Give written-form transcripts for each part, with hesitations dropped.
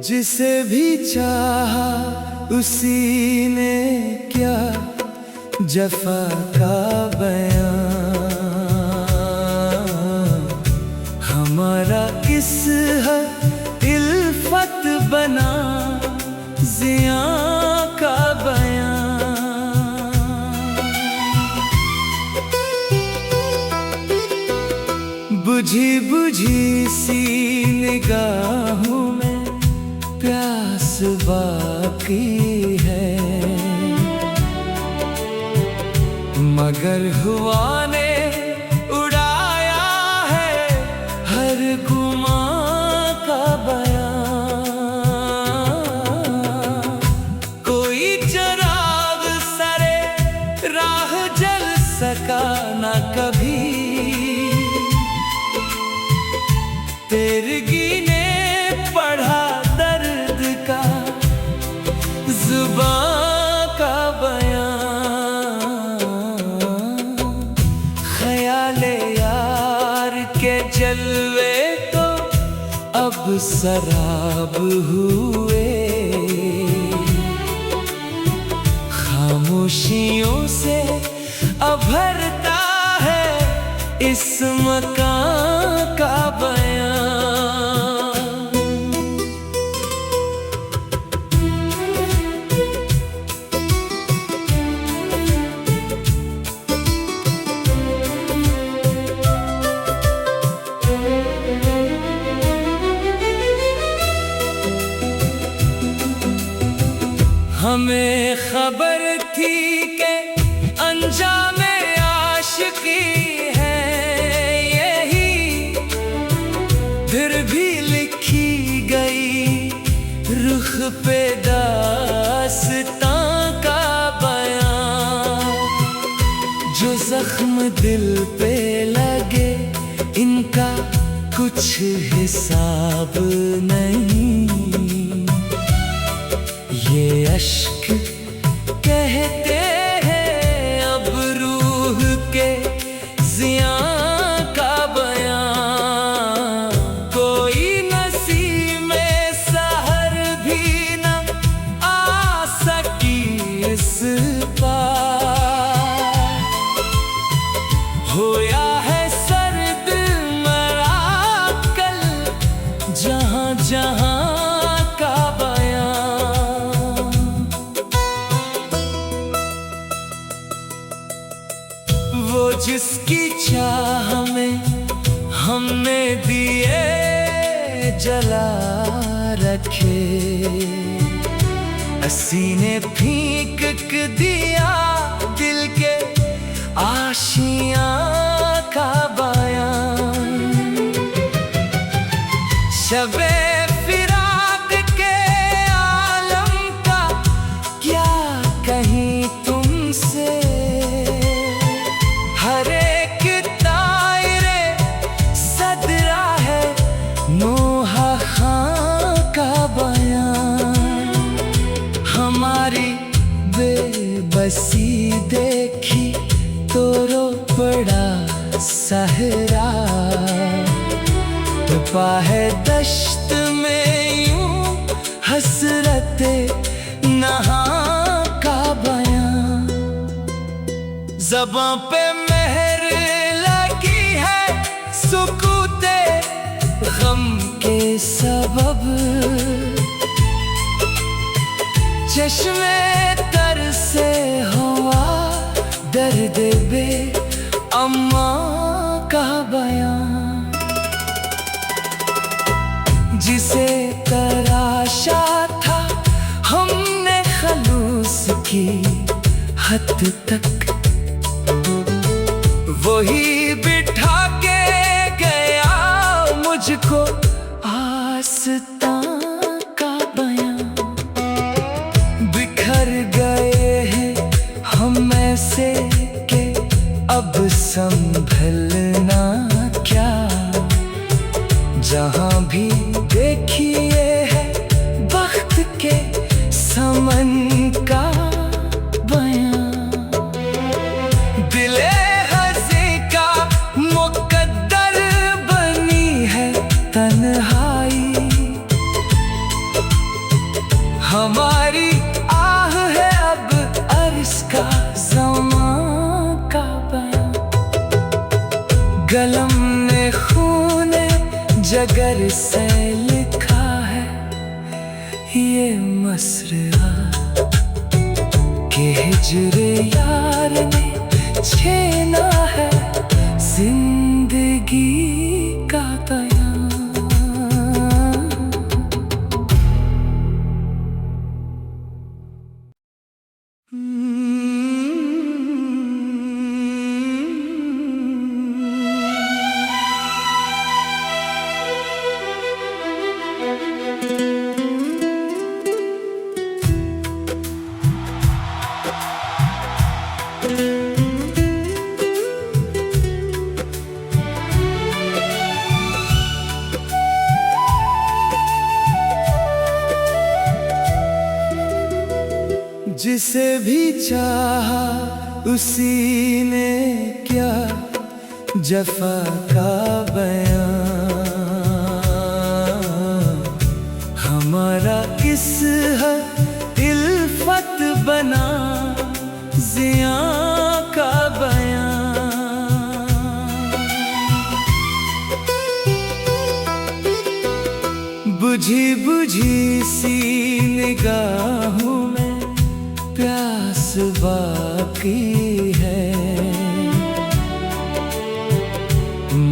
जिसे भी चाहा उसी ने क्या जफा का बयां। हमारा किस हद इल्फत बना जिया का बयां। बुझी बुझी सी निगाहों में प्यास बाकी है, मगर हुआ ने उड़ाया है हर गुमां का बयां। कोई चिराग सरे राह जल सका ना कभी, तेरगी ने पढ़ा दर्द का जुबां का बयां। ख्याले यार के जलवे तो अब शराब हुए, खामोशियों से अभरता है इस मकान का बयां। हमें खबर थी कि अंजामे आशिकी है यही, फिर भी लिखी गई रुख पे दास्तां का बयां। जो जख्म दिल पे लगे इनका कुछ हिसाब नहीं, ये अश्क कहते हैं अब रूह के जिया का बयां। कोई नसीब में सहर भी न आ सकी इस पार, होया है सर्द मराकल जहां जहां का बयां। वो जिसकी चाह में हमने दिए जला रखे, सीने फींक दिया दिल के आशियां का बयां। शबे फिराक के आलम का क्या कहीं तुमसे, हर एक तायरे सदरा है नोहा खां का बयां। हमारी बेबसी देखी तो रो पड़ा सहरा, तपा है दश्त में यूं हसरते नहा का बयां। ज़बां पे मेहर लगी है सुकूते गम के सबब, चश्मे तर से हुआ दर्द बे अम्मा का बयां। जिसे तराशा था हमने खलूस की हद तक, वही बिठा के गया मुझको आस्तां का बयां। मन का बयां, दिले हंसी का मुकद्दर बनी है तन्हाई। हमारी आह है अब अर्श का ज़मां का बयां, कलम ने खूने जगर से लिखा है ये मसरा कि हिज्र यार ने छीना है जिंदगी का बयां। जिसे भी चाहा उसी ने क्या जफा का बयां, हमारा इस इल्फत बना ज़िया का बयां। बुझी बुझी सी निगाहों में प्यास बाकी है,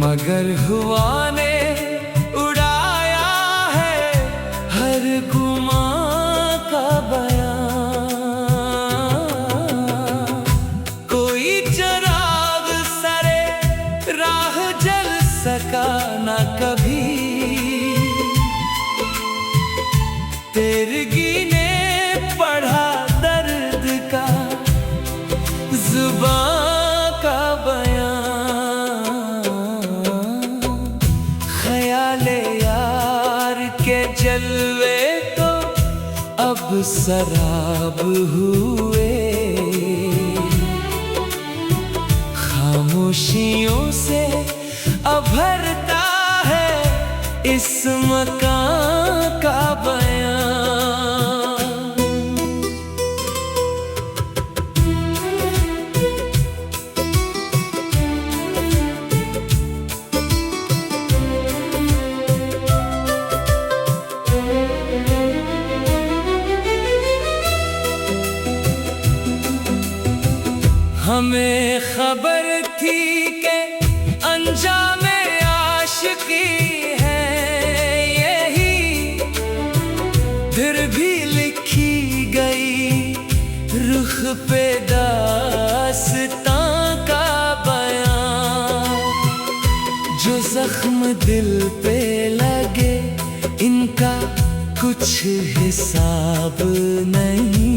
मगर हुआ ने उड़ाया है हर गुमां का बयां। कोई चिराग सरे राह जल सका ना कभी, तेरगी ने पढ़ा दर्द का जुबां का बयां। ख्याले यार के जलवे तो अब शराब हुए, खामोशियों से अभरता है इस मकान का बयां। हमें खबर थी कि अंजामे आशिकी है यही, फिर भी लिखी गई रुख पे दास्तां का बयां। जो जख्म दिल पे लगे इनका कुछ हिसाब नहीं,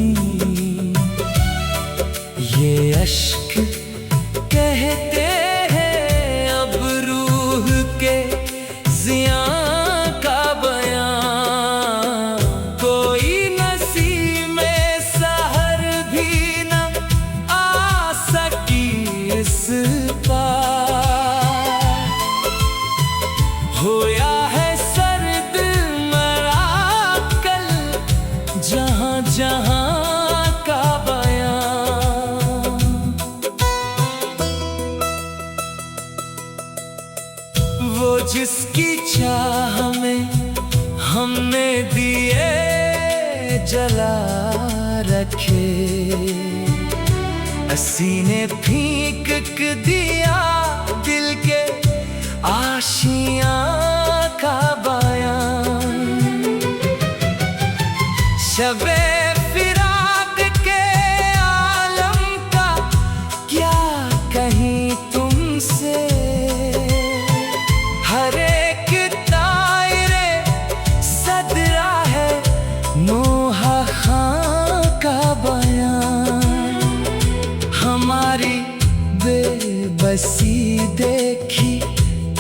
ये अश्क कहते हैं अब रूह के ज़िया का बयां। कोई नसीब में सहर भी न आ सकी इस पार, होया है सर्द मराकल जहां जहां का बयां। वो जिसकी चाह में हमने दिए जला रखे, सीने फींक दिया दिल के आशियां का बयां। शबे फिराक के आलम का क्या कहीं तुमसे, हर एक तायरे सदरा है नोहा खां का बयां। हमारी बेबसी देखी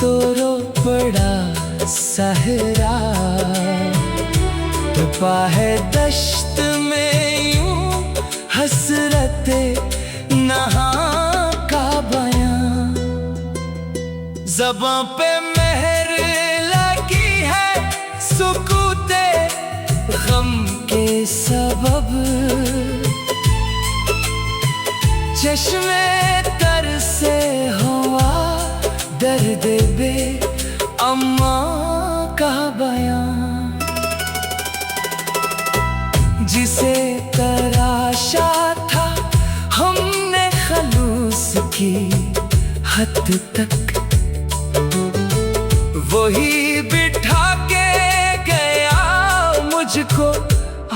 तो रो पड़ा सहरा, है दश्त में यूं हसरते नहा का बयां, ज़बां पे मेहर लगी है सुकूते गम के सबब, चश्मे तर से हुआ दर्द बे अम्मा का बयां, जिसे तराशा था हमने खलूस की हद तक, वही बिठा के गया मुझको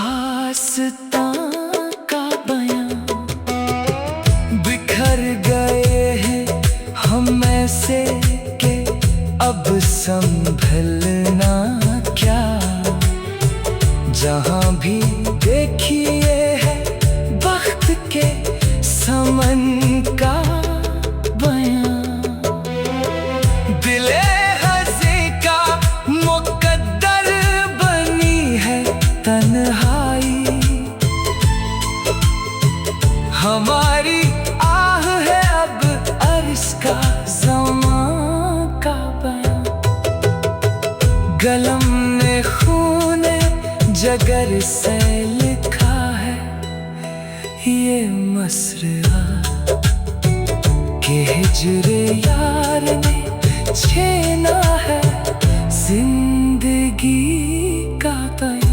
आस्तां का बयां। बिखर गए हैं हम ऐसे के अब संभलना क्या, जहां भी देखिए है वक्त के समन का बयां। दिले हज़ी का मुकद्दर बनी है तन्हाई, हमारी आह है अब अर्ज़ का ज़मां का बयां। कलम ने खूने जगर से लिखा है ये मसरा कि हिज्र यार ने छीना है जिंदगी का बयां।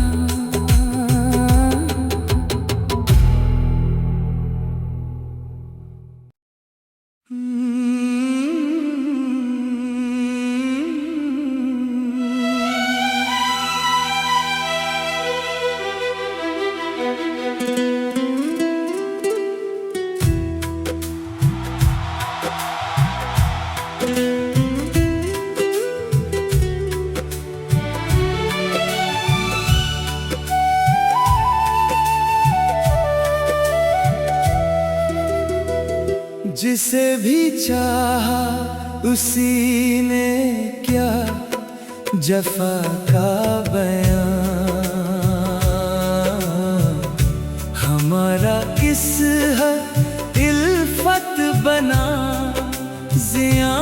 जिसे भी चाहा उसी ने क्या जफा का बयां, हमारा किस हद इल्फत बना ज़िया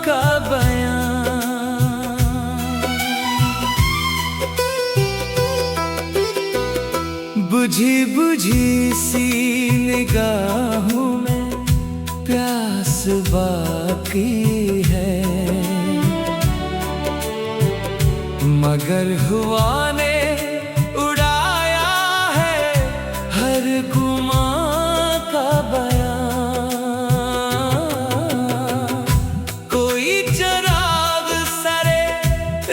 का बयां। बुझी बुझी सी निगाहों में प्यास बाकी है, मगर हुआ ने उड़ाया है हर गुमां का बयां। कोई चिराग सरे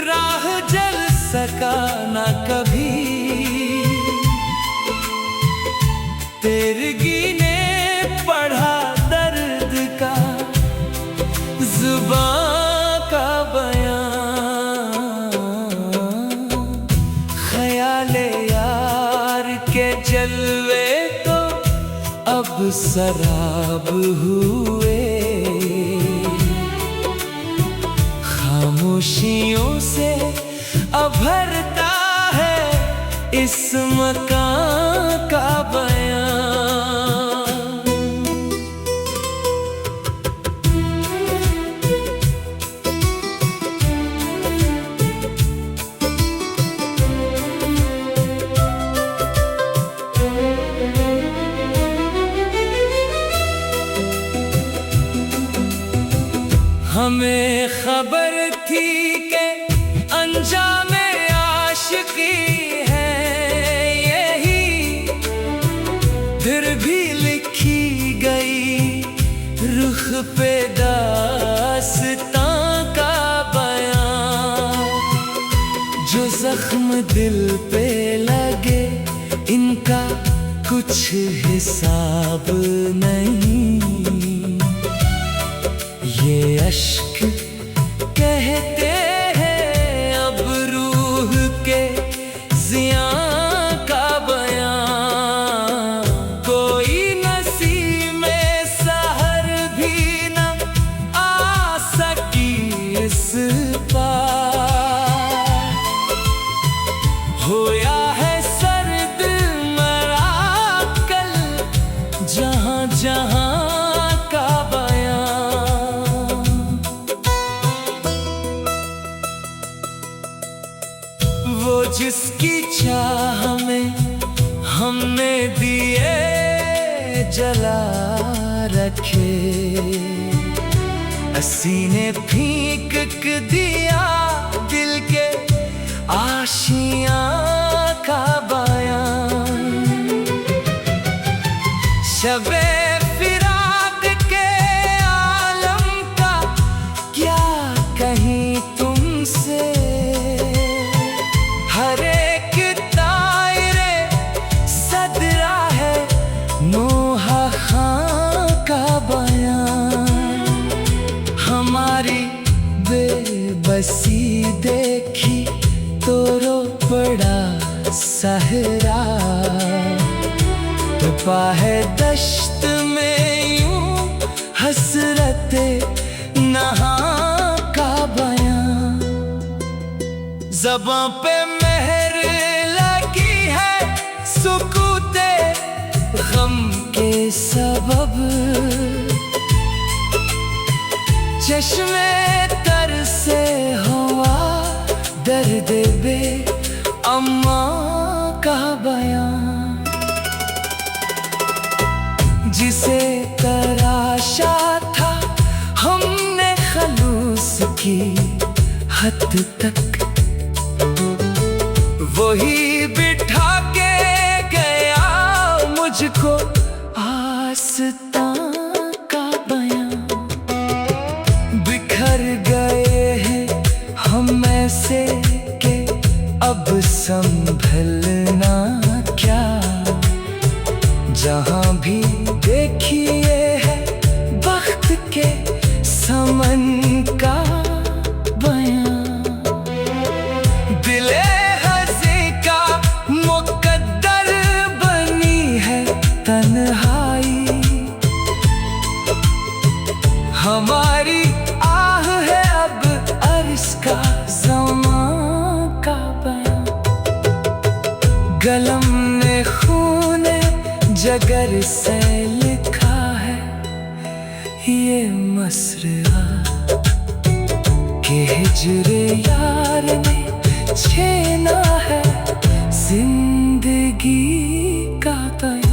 राह जल सका ना कभी, तेरगी ने पढ़ा दर्द का ज़ुबां का बयां। ख़याले यार के जलवे तो अब सराब हुए, खामोशियों से अभरता है इस मकान का बयां। हमें खबर थी कि अंजामे आशिकी है यही, फिर भी लिखी गई रुख पे दास्तां का बयां। जो जख्म दिल पे लगे इनका कुछ हिसाब नहीं, ये अश्क कहते हैं अब रूह के ज़िया का बयां। कोई नसीब में सहर भी न आ सकी इस पार, होया है सर्द चाह में हमने दिए जला रखे, सीने फींक दिया दिल के आशियां का बयान। शबे फिराक के आलम का क्या कहीं तुमसे, हर एक तायरे सदरा है नोहा खां का बयान। हमारी बेबसी देखी तो रो पड़ा सहरा, छुपा है दश्त में यूं हसरते नहा का बयां। ज़बां पे मेहर लगी है सुकूते गम के सबब, चश्मे तर से हुआ दर्द बे अम्मा का बयां। जिसे तराशा था हमने खलूस की हद तक, वही बिठा के गया मुझको आस्तां का बयां। बिखर गए हैं हम ऐसे के अब संभलना क्या, जहां भी देखिए है वक्त के समन का बयां। दिले हज़ी का मुकद्दर बनी है तन्हाई, हमारी आह है अब अर्श का ज़मां का बयां। कलम ने खूने जगर से लिखा है ये मसरा, कि हिज्र यार ने छीना है जिंदगी का बयां।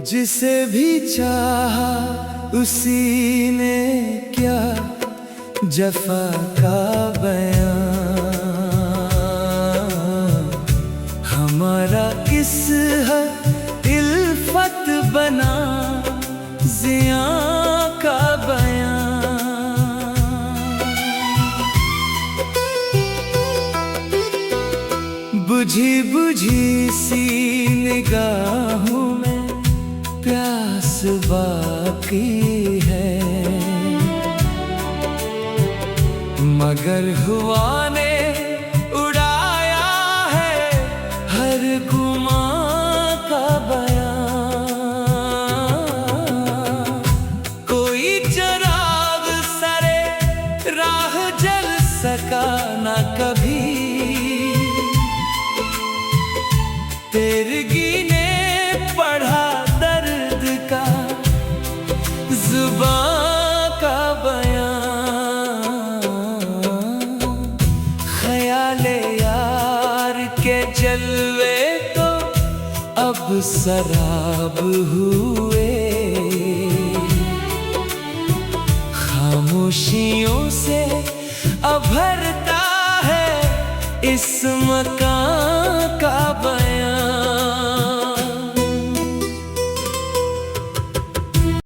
जिसे भी चाहा उसी ने क्या जफा का बयां। हमारा इस इल्फत बना ज़िया का बयां। बुझी बुझी सी निगाहों में प्यास बाकी है, मगर हुआ ने उड़ाया है हर गुमां का बयां। कोई चराग सरे राह जल सका ना कभी, तेरगी ने पढ़ा दर्द का ज़ुबां का बयां। ख़याले यार के जलवे तो अब सराब हुए, खामोशियों से अभरता है इस मकान